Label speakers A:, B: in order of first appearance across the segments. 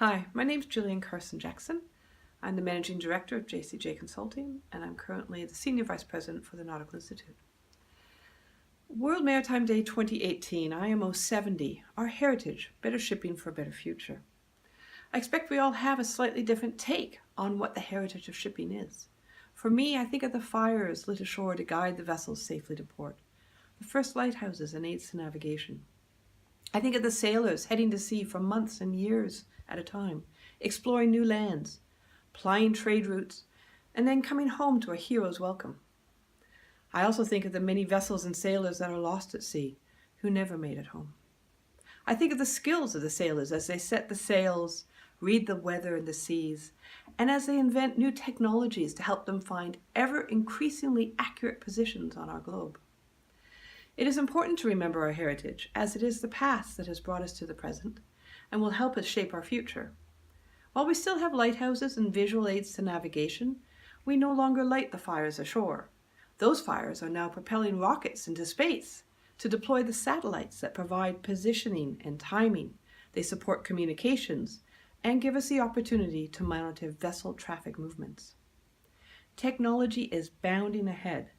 A: Hi, my name is Gillian Carson-Jackson. I'm the Managing Director of JCJ Consulting, and I'm currently the Senior Vice President for the Nautical Institute. World Maritime Day 2018, IMO 70, Our Heritage, Better Shipping for a Better Future. I expect we all have a slightly different take on what the heritage of shipping is. For me, I think of the fires lit ashore to guide the vessels safely to port, the first lighthouses and aids to navigation. I think of the sailors heading to sea for months and years at a time, exploring new lands, plying trade routes, and then coming home to a hero's welcome. I also think of the many vessels and sailors that are lost at sea, who never made it home. I think of the skills of the sailors as they set the sails, read the weather and the seas, and as they invent new technologies to help them find ever increasingly accurate positions on our globe. It is important to remember our heritage, as it is the past that has brought us to the present and will help us shape our future. While we still have lighthouses and visual aids to navigation, we no longer light the fires ashore. Those fires are now propelling rockets into space to deploy the satellites that provide positioning and timing. They support communications and give us the opportunity to monitor vessel traffic movements. Technology is bounding ahead,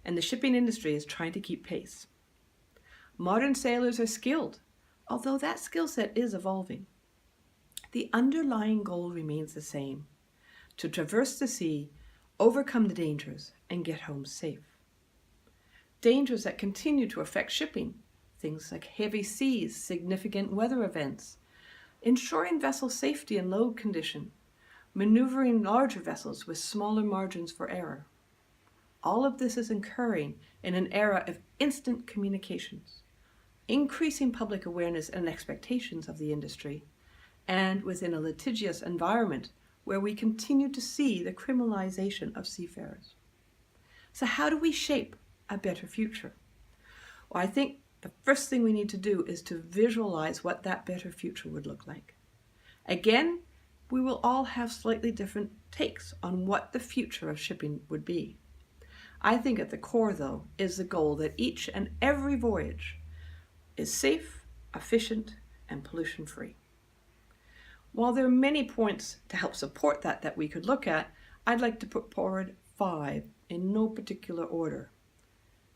A: and the shipping industry is trying to keep pace. Modern sailors are skilled, although that skill set is evolving. The underlying goal remains the same: to traverse the sea, overcome the dangers, and get home safe. Dangers that continue to affect shipping, things like heavy seas, significant weather events, ensuring vessel safety and load condition, maneuvering larger vessels with smaller margins for error. All of this is occurring in an era of instant communications, increasing public awareness and expectations of the industry, and within a litigious environment where we continue to see the criminalization of seafarers. So how do we shape a better future? Well, I think the first thing we need to do is to visualize what that better future would look like. Again, we will all have slightly different takes on what the future of shipping would be. I think at the core, though, is the goal that each and every voyage is safe, efficient, and pollution-free. While there are many points to help support that we could look at, I'd like to put forward 5 in no particular order.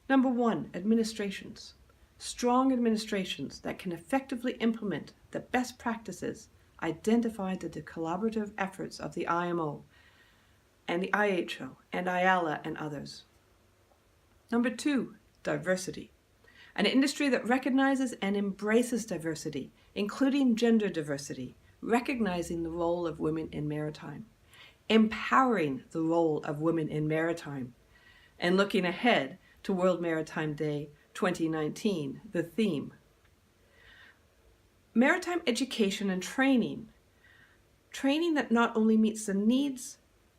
A: Number 1, administrations. Strong administrations that can effectively implement the best practices identified in the collaborative efforts of the IMO and the IHO and IALA and others. Number 2, diversity. An industry that recognizes and embraces diversity, including gender diversity, recognizing the role of women in maritime, empowering the role of women in maritime, and looking ahead to World Maritime Day 2019, the theme. Maritime education and training that not only meets the needs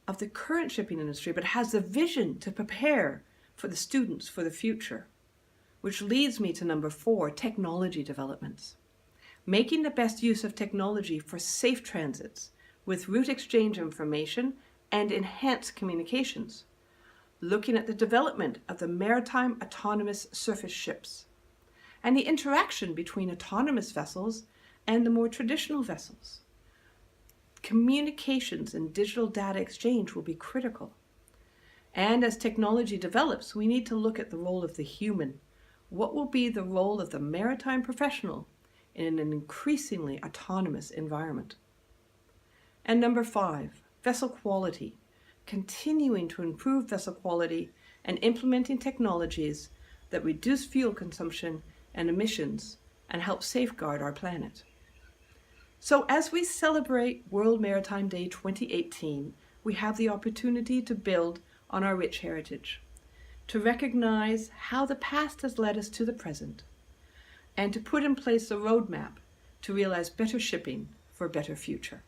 A: of the current shipping industry, but has the vision to prepare for the students for the future. Which leads me to number 4, technology developments. Making the best use of technology for safe transits with route exchange information and enhanced communications. Looking at the development of the maritime autonomous surface ships and the interaction between autonomous vessels and the more traditional vessels. Communications and digital data exchange will be critical. And as technology develops, we need to look at the role of the human. What will be the role of the maritime professional in an increasingly autonomous environment? And number 5, vessel quality. Continuing to improve vessel quality and implementing technologies that reduce fuel consumption and emissions and help safeguard our planet. So as we celebrate World Maritime Day 2018, we have the opportunity to build on our rich heritage, to recognize how the past has led us to the present, and to put in place a roadmap to realize better shipping for a better future.